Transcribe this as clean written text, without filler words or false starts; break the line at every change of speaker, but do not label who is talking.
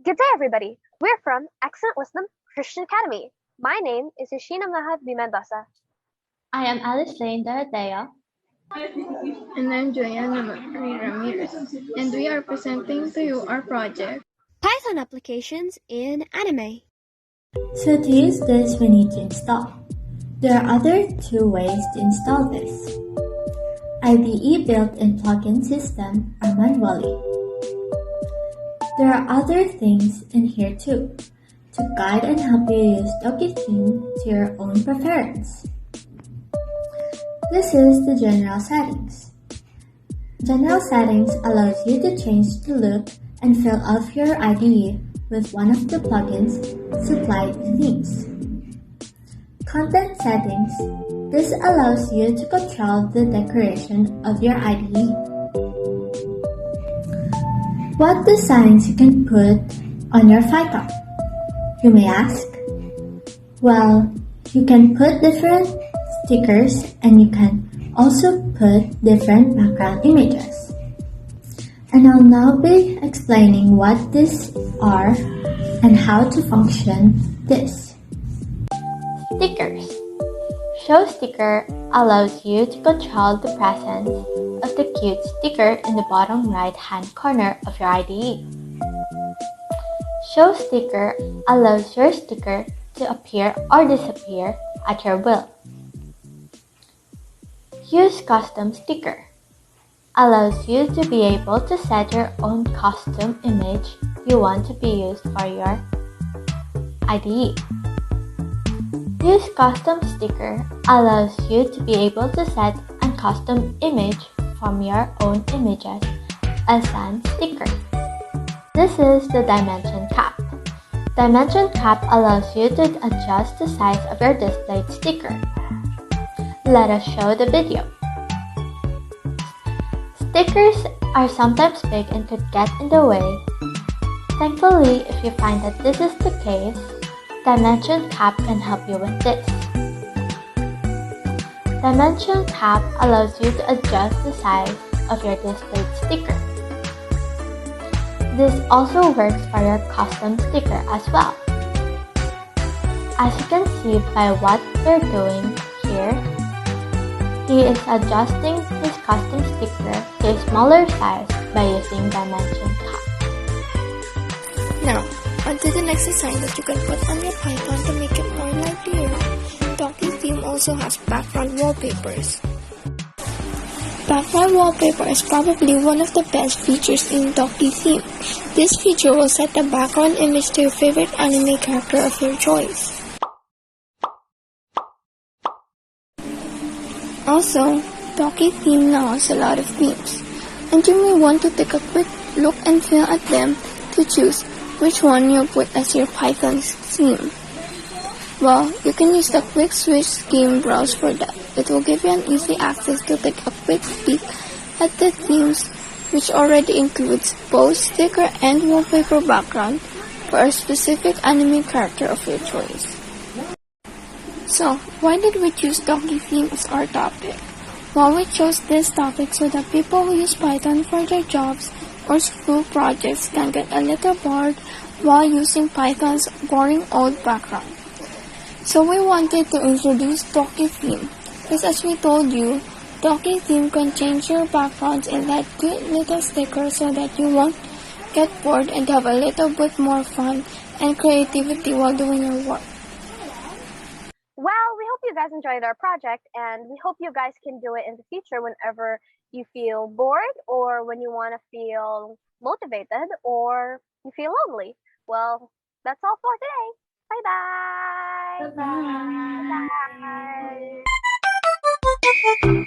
Good day, everybody. We're from Excellent Wisdom Christian Academy. My name is Eushee Mendoza.
I am Allise Dorothea.
And I'm Julianna Ramirez, and we are presenting to you our project,
Python applications in Animé.
So to use this, we need to install. There are other two ways to install this. IDE built-in plugin system or manually. There are other things in here too, to guide and help you use Doki theme to your own preference. This is the general settings. General settings allows you to change the look and fill out your IDE with one of the plugins supplied themes. Content settings. This allows you to control the decoration of your IDE. What designs you can put on your Python? You may ask. Well, you can put different stickers and you can also put different background images. And I'll now be explaining what these are and how to function this.
Stickers. Show sticker allows you to control the presence of the cute sticker in the bottom right hand corner of your IDE. Show sticker allows your sticker to appear or disappear at your will. Use custom sticker allows you to be able to set your own custom image you want to be used for your IDE. Use custom sticker allows you to be able to set a custom image from your own images as an sticker. This is the dimension cap. Dimension cap allows you to adjust the size of your displayed sticker. Let us show the video. Stickers are sometimes big and could get in the way. Thankfully, if you find that this is the case, Dimension Cap can help you with this. Dimension Cap allows you to adjust the size of your displayed sticker. This also works for your custom sticker as well. As you can see by what we're doing here, he is adjusting his custom sticker to a smaller size by using Dimension Cap.
Now, onto the next design that you can put on your Python to make it more livelier. Doki theme also has background wallpapers. Background wallpaper is probably one of the best features in Doki theme. This feature will set the background image to your favorite anime character of your choice. Also, Doki theme now has a lot of themes, and you may want to take a quick look and feel at them to choose which one you'll put as your Python theme. Well, you can use the Quick Switch Scheme Browse for that. It will give you an easy access to take a quick peek at the themes, which already includes both sticker and wallpaper background for a specific anime character of your choice. So, why did we choose Doki theme as our topic? Well, we chose this topic so that people who use Python for their jobs or school projects can get a little bored while using Python's boring old background. So we wanted to introduce Doki theme, because as we told you, Doki theme can change your backgrounds in that cute little sticker so that you won't get bored and have a little bit more fun and creativity while doing your work.
Well, we hope you guys enjoyed our project, and we hope you guys can do it in the future whenever you feel bored or when you want to feel motivated or you feel lonely. Well, that's all for today. Bye-bye.
Bye-bye.
Bye.